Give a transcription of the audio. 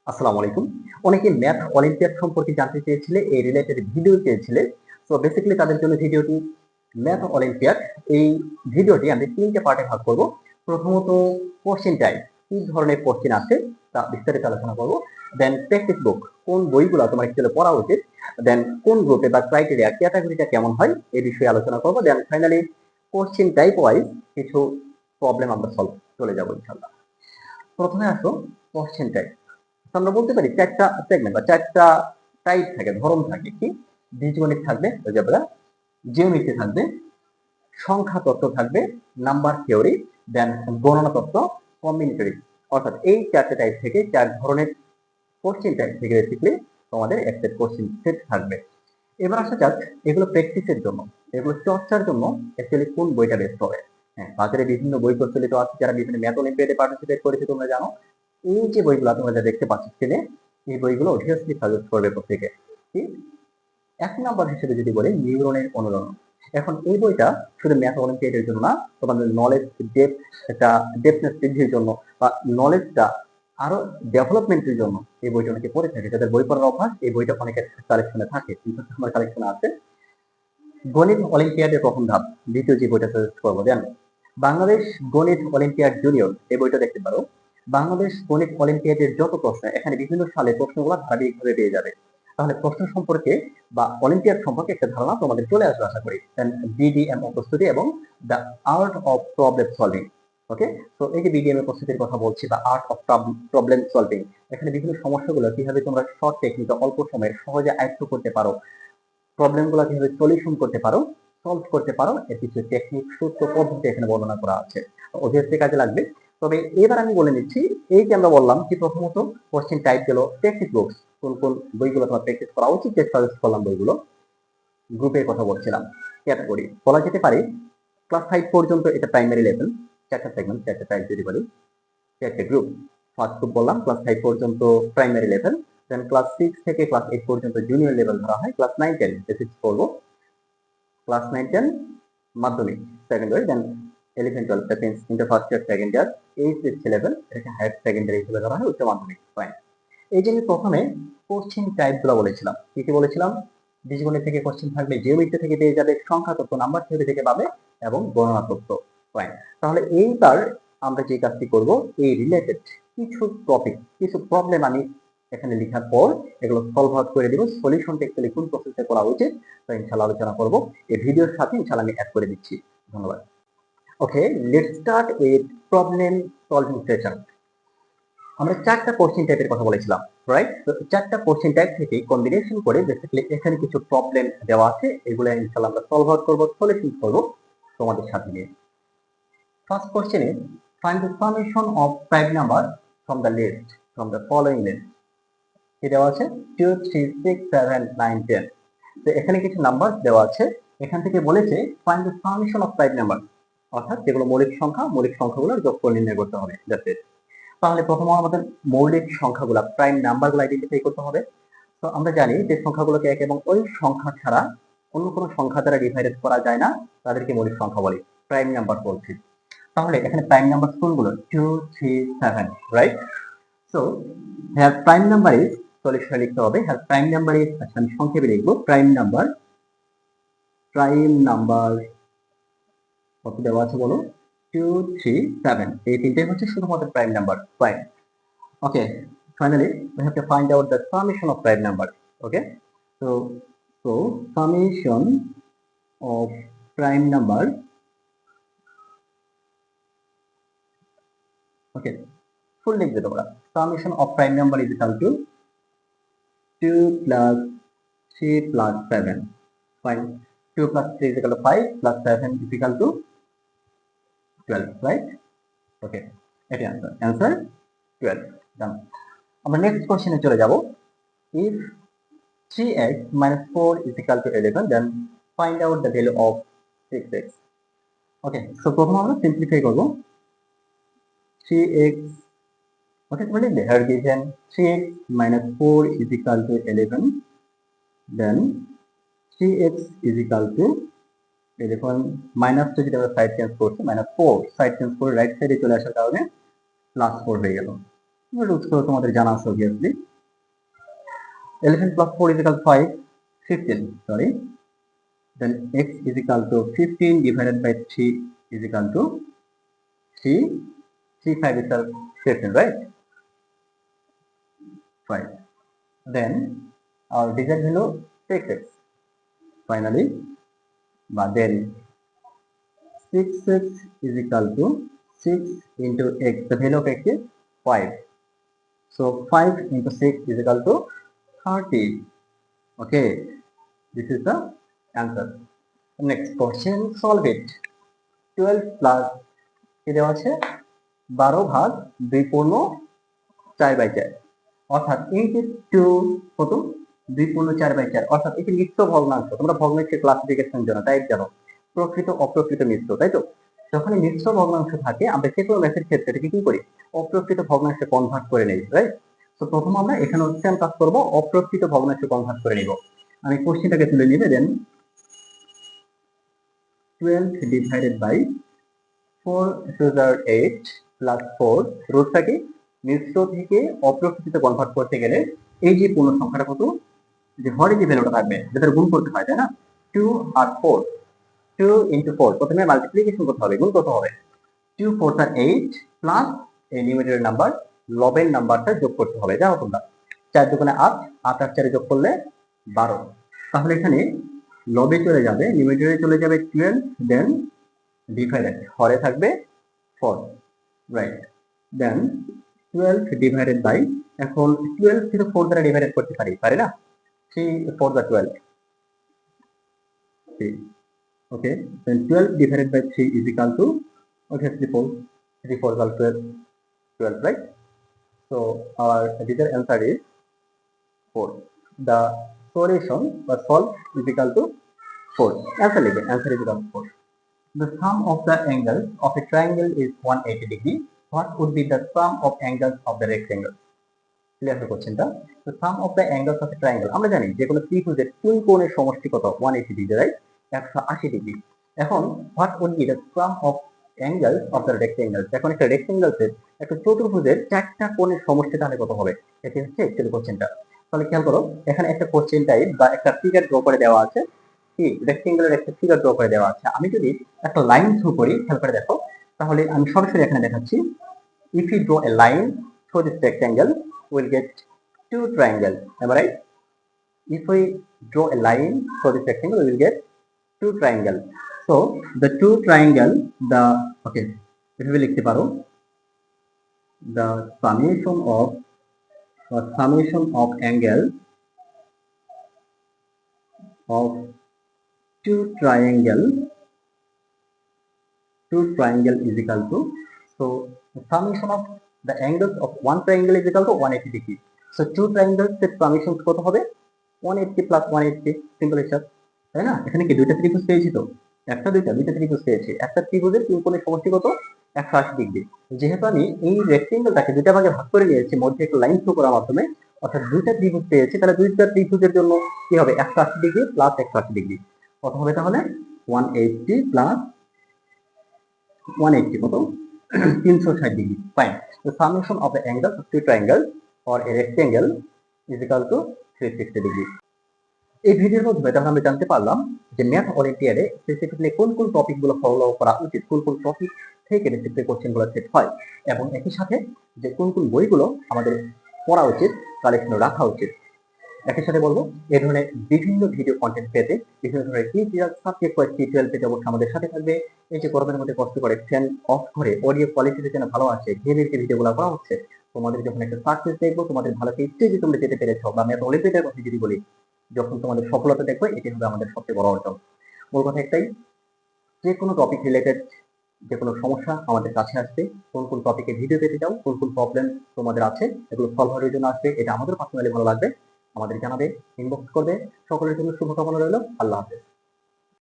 আসসালামু আলাইকুম। অনেকে ম্যাথ অলিম্পিয়াড সম্পর্কে জানতে চেয়েছিলে, এই রিলেটেড ভিডিও চেয়েছিলে। সো বেসিক্যালি তাদের জন্য ভিডিওটি ম্যাথ অলিম্পিয়াড। এই ভিডিওটি আমি ৩ টে পার্টে ভাগ করব। প্রথমত কোশ্চেন টাইপ, কি ধরনের কোশ্চেন আছে তা বিস্তারিত আলোচনা করব। দেন প্র্যাকটিস বুক, কোন বইগুলো তোমার অ্যাকচুয়ালি পড়া উচিত। দেন কোন গ্রুপে বা ক্রাইটেরিয়া ক্যাটাগরিটা কেমন হয় এই বিষয়ে আলোচনা করব। Then finally question type wise কিছু প্রবলেম আমরা সলভ চলে যাব ইনশাআল্লাহ। প্রথমে আসো কোশ্চেন টাইপ। আমরা বলতে পারি 4টা সেগমেন্ট বা 4টা টাইপ থাকে, ধরন থাকে। কি? বীজগণিত থাকবে, অলজেব্রা, জিওমেট্রি থাকবে, সংখ্যা তত্ত্ব থাকবে, নাম্বার থিওরি, দেন গণনা তত্ত্ব, কম্বিনেটরি। অর্থাৎ এই 4টে টাইপ থেকে 4 ধরনের কোশ্চেন টাইপ থেকে বেসিক্যালি তোমাদের একটা কোশ্চেন সেট থাকবে। এবার আসা যাক এগুলো প্র্যাকটিসের জন্য, এগুলো চর্চার জন্য অ্যাকচুয়ালি কোন বইটা বেস্ট হবে। হ্যাঁ, বাজারে বিভিন্ন বই প্রচলিত আছে, যারা বিভিন্ন ম্যাথ অলিম্পিয়াডে পার্টিসিপেট করেছে তোমরা জানো। এই যে বইগুলো তোমরা যা দেখতে পাচ্ছ স্ক্রিনে, এই বইগুলো অবভিয়াসলি সাজেস্ট করবে প্রত্যেকে। কি? 1 নাম্বার হিসেবে যদি বলি নিউরনের অনুরণন। এখন এই বইটা শুধু ম্যাথ অলিম্পিয়াডের জন্য না, তোমাদের নলেজ ডেপথ, একটা ডেপথনেস বৃদ্ধির জন্য বা নলেজটা আরো ডেভেলপমেন্টের জন্য এই বইটা অনেকে পড়ে থাকে। যাদের বই পড়ার অভ্যাস, এই বইটা অনেকের কালেকশনে থাকে, কিন্তু আমার কালেকশনে আছে। গণিত অলিম্পিয়াডের প্রথম ধাপ, দ্বিতীয় যে বইটা সাজেস্ট করবো দেন বাংলাদেশ গণিত অলিম্পিয়াড জুনিয়র, এই বইটা দেখতে পারো। বাংলাদেশ গণিত অলিম্পিয়াডের যত প্রশ্ন, এখানে বিভিন্ন সালে প্রশ্নগুলো ধারাবাহিকভাবে পেয়ে যাবে। তাহলে প্রশ্ন সম্পর্কে বা অলিম্পিয়াড সম্পর্কে একটা ধারণা তোমাদের চলে আসবে আশা করি। বিডিএম প্রস্তুতি এবং the art of problem solving. Okay, তো এই যে বিডিএম এর প্রস্তুতির কথা বলছি বা আর্ট অফ প্রবলেম সলভিং, এখানে বিভিন্ন সমস্যাগুলো কিভাবে তোমরা শর্ট টেকনিকে অল্প সময়ে সহজে আয়ত্ত করতে পারো, প্রবলেমগুলো কিভাবে সলিউশন করতে পারো, সলভ করতে পারো, এর কিছু টেকনিক, সূত্র, পদ্ধতি এখানে বর্ণনা করা আছে। অবভিয়াসলি কাজে লাগবে। তবে এবার আমি বলে নিচ্ছি, এই যে আমরা বললাম কি প্রথমত কোশ্চেন টাইপ গেল, প্র্যাকটিস বুকস, কোন কোন বইগুলো তোমার প্র্যাকটিস করা উচিত, যে সাজেস্ট করলাম বইগুলো। গ্রুপের কথা বলছিলাম, ক্যাটাগরি বলা যেতে পারে ক্লাস 5 পর্যন্ত এটা প্রাইমারি লেভেল, 4টা সেগমেন্ট, 4টা টাইপ যদি বলি, 4টে গ্রুপ। ফার্স্ট গ্রুপ বললাম ক্লাস 5 পর্যন্ত প্রাইমারি লেভেল, দেন ক্লাস 6 থেকে ক্লাস 8 পর্যন্ত জুনিয়র লেভেল ধরা হয়, ক্লাস 9 10 বেসিক্স পড়বো, ক্লাস 9 10 মাধ্যমিক সেকেন্ডারি, দেন 11 12 second inter first year second year, 8 6 11 এটাকে হায়ার সেকেন্ডারি হিসেবে ধরা হয়, উচ্চ মাধ্যমিক। ফাইন। এই যে আমি প্রথমে কোশ্চেন টাইপগুলো বলেছিলাম, কি কি বলেছিলাম? বীজগণিত থেকে কোশ্চেন থাকবে, জিওমেট্রি থেকে পেয়ে যাবে, সংখ্যা তত্ত্ব, নাম্বার থিওরি থেকে পাবে, এবং গণনা তত্ত্ব। ফাইন। তাহলে এইবার আমরা যে কাজটি করব, এই রিলেটেড কিছু টপিক, কিছু প্রবলেম আমি এখানে লেখার পর এগুলো সলভ আউট করে দিব, সলিউশনটা অ্যাকচুয়ালি কোন প্রসেসে করা উচিত তা ইনশাআল্লাহ আলোচনা করব। এই ভিডিওর সাথে ইনশাআল্লাহ আমি অ্যাড করে দিচ্ছি। ধন্যবাদ। Okay, let's start with problem solving session. আমরা 4টা কোশ্চেন টাইপের কথা বলেছিলাম, রাইট? তো 4টা কোশ্চেন টাইপ থেকে কম্বিনেশন করে বেসিক্যালি এখানে কিছু প্রবলেম দেওয়া আছে, এগুলো ইনশাআল্লাহ আমরা সলভ আউট করব, সলিউশন করব তোমাদের সাথে নিয়ে। First question is find the summation of prime number from the list, from the following list. কি দেওয়া আছে? 2 3 6 7 9 10। তো এখানে কিছু নাম্বার দেওয়া আছে, এখান থেকে বলেছে find the summation of prime number, অর্থাৎ যেগুলো মৌলিক সংখ্যা, মৌলিক সংখ্যাগুলোর যোগফল নির্ণয় করতে হবে। That's it. তাহলে প্রথমে আমাদের মৌলিক সংখ্যাগুলো, প্রাইম নাম্বারগুলো আইডেন্টিফাই করতে হবে। তো আমরা জানি যে সংখ্যাগুলোকে এক এবং ওই সংখ্যা ছাড়া অন্য কোনো সংখ্যা দ্বারা ডিভাইডেড করা যায় না, তাদেরকে মৌলিক সংখ্যা বলে, প্রাইম নাম্বার বলছি। তাহলে এখানে প্রাইম নাম্বার কোনগুলো? 2 3 7, রাইট? সো হ্যার প্রাইম নাম্বার ইজ, সলিউশনে লিখতে হবে হ্যার প্রাইম নাম্বার ইজ, আচ্ছা আমি সংক্ষেপে লিখবো, প্রাইম নাম্বার কত দেওয়া আছে বলো? 2 3 7, এই তিনটাই হচ্ছে শুধুমাত্র prime number. Fine. Okay, finally we have to find out the summation of prime number. Okay, so summation of prime number. Okay, full লিখবে তোমরা। Summation of prime number is equal to 2 plus 3 plus 7. Fine. 2 plus 3 is equal to 5 plus 7 is equal to 12, right? Okay, এটি answer. Answer 12. Done. আমরা next কোশ্চেনে চলে যাব। If 3x minus 4 is equal to 11, then find out the value of 6x. Okay, so প্রথমে আমরা simplify করব। 3x, okay, তাহলে here given 3x minus 4 is equal to 11, then 3x is equal to 11 minus to যেটা আমরা side change করছি, minus 4 side change করে right সাইডে চলে আসার কারণে প্লাস 4 হয়ে গেল। উত্তর তোমাদের জানা আছে obviously. 11 plus 4 is equal to 5, 15, sorry. Then x is equal to 15 divided by 3 is equal to 3. 3, 5 is equal to 15, right? 5. Then our digit value 6x. Finally, but then 6x is equal to 6 into x. The value of x is 5. So 5 into 6 is equal to 30. Okay, this is the answer. Next question, solve it. 12 plus কি দেওয়া আছে 12 ভাগ 2 পূর্ণ 4/4, অর্থাৎ এই যে 2 কত 2 পূর্ণ 4/4, অর্থাৎ এটি মিশ্র ভগ্নাংশ। তোমরা ভগ্নাংশের ক্লাসিফিকেশন জানো, তাই জানো প্রকৃত অপ্রকৃত মিশ্র, তাই তো? যখন মিশ্র ভগ্নাংশ থাকে আমরা যে কোনো ম্যাথের ক্ষেত্রে এটাকে কি করি অপ্রকৃত ভগ্নাংশে কনভার্ট করে নেই, রাইট? তো প্রথম আমরা এখানে সেম কাজ করব, অপ্রকৃত ভগ্নাংশে কনভার্ট করে নিব। আমি কোশ্চেনটাকে তুলে নিবে, দেন 12 divided by 4 to the 8 plus 4, রুটটা কি মিশ্র থেকে অপ্রকৃতিতে কনভার্ট করতে গেলে এই যে পূর্ণ সংখ্যাটা কত, যে হরে যে ভ্যালুটা থাকবে যেটা গুণ করতে হয়, তাই না? 2 আর 4, 2 into 4, প্রথমে মাল্টিপ্লিকেশন করতে হবে, গুণ করতে হবে। 2 4 আর 8 প্লাস এই নিউমেরিটর নাম্বার লবের নাম্বারটা যোগ করতে হবে। যাও তোমরা 4 দুগুণে 8, 8 আর 4 যোগ করলে 12। তাহলে এখানে লবে চলে যাবে, নিউমেরিটরে চলে যাবে 12, দেন ডিভাইডেড হরে থাকবে 4, রাইট? দেন 12 ডিভাইডেড বাই, এখন 12 থেকে 4 দ্বারা ডিভাইডেড করতে পারি না? 3 4 দ্বারা 12, 3, okay. Then 12 divided by 3 is equal to, okay, 4, 3 4 equal to 12, right? So our digital answer is 4. The solution or solve is equal to 4. Answer लिखें, answer is equal to 4. The sum of the angles of a triangle is 180 degree. What would be the sum of angles of the rectangle? Clear হয়ে কোশ্চেনটা। The sum of the angles of a triangle, আমরা জানি যে কোনো ত্রিভুজের তিন কোণের সমষ্টি কত 180 ডিগ্রি, রাইট? 180 ডিগ্রি। এখন what would be the sum of angles of the rectangle? এখন একটা রেক্টেঙ্গেলসের একটা চতুর্ভুজের চারটা কোণের সমষ্টি তাহলে কত হবে, এটি হচ্ছে অ্যাকচুয়ালি কোশ্চেনটা। তাহলে খেয়াল করো, এখানে একটা কোশ্চেন টাইপ বা একটা ফিগার ড্র করে দেওয়া আছে, কি রেক্টেঙ্গেলের একটা ফিগার ড্র করে দেওয়া আছে। আমি যদি একটা লাইন থ্রু করি, খেয়াল করে দেখো, তাহলে আমি সরাসরি এখানে দেখাচ্ছি। If you draw a line through this rectangle, we'll get two triangles. Am I right? If we draw a line through this rectangle, we will get two triangles. So the two triangle, the okay, if we লিখতে পারো the summation of angle of two triangle is equal to, so the summation of the angles of one triangle is equal to 180 degree. So two triangles এর summation কত হবে 180 plus 180, simple হিসাব, তাই না? এখানে কি দুইটা ত্রিভুজ পেয়েছি, তো দুইটা ত্রিভুজ পেয়েছি। একটা ত্রিভুজের তিন কোণের সমষ্টি কত 180 ডিগ্রি। যেহেতু আমি এই রেক্টেঙ্গেলটাকে দুইটা ভাগে ভাগ করে নিয়েছি মধ্যে একটা লাইন থ্রু করার মাধ্যমে, অর্থাৎ দুইটা ত্রিভুজ পেয়েছি, তাহলে দুইটা ত্রিভুজের জন্য কি হবে 180 ডিগ্রি প্লাস 180 ডিগ্রি কত হবে, তাহলে 180 প্লাস 180 কত 360 degree. Fine. The summation of the angles of two triangles or a rectangle is equal to 360 degree. এই ভিডিওর মাধ্যমে তাহলে আমরা জানতে পারলাম যে ম্যাথ অলিম্পিয়াডে স্পেসিফিক্যালি কোন কোন টপিকগুলো ফলো করা উচিত, কোন কোন টপিক থেকে বেসিক্যালি কোশ্চেনগুলো সেট হয়, এবং একই সাথে যে কোন কোন বইগুলো আমাদের পড়া উচিত, কালেকশনে রাখা উচিত। একই সাথে বলবো এই ধরনের বিভিন্ন ভিডিও কন্টেন্ট পেতে, বিভিন্ন ধরনের সাবজেক্ট ওয়াইজ টিউটোরিয়াল পেতে অবশ্যই আমাদের সাথে থাকবে। এই যে গরমের মধ্যে কষ্ট করে ফ্যান অফ করে অডিও কোয়ালিটিতে যেন ভালো আছে ভেবে যে ভিডিওগুলো করা হচ্ছে, তোমাদের যখন একটা সাকসেস দেখবো, তোমাদের ভালো স্টেজে তোমরা যেতে পেরেছো, বা ম্যাথ অলিম্পিয়াডের কথা যদি বলি, যখন তোমাদের সফলতা দেখবে, এটি হবে আমাদের সবচেয়ে বড় অর্জন। মূল কথা একটাই, যে কোনো টপিক রিলেটেড যে কোনো সমস্যা আমাদের কাছে আসবে, কোন কোন টপিকে ভিডিও পেতে চাও, কোন কোন প্রবলেম তোমাদের আছে, এগুলো সলভ হওয়ার জন্য আসবে, এটা আমাদের পার্সোনালি ভালো লাগবে, আমাদের জানাবে, ইনবক্স করবে। সকলের জন্য শুভকামনা রইল। আল্লাহ হাফেজ।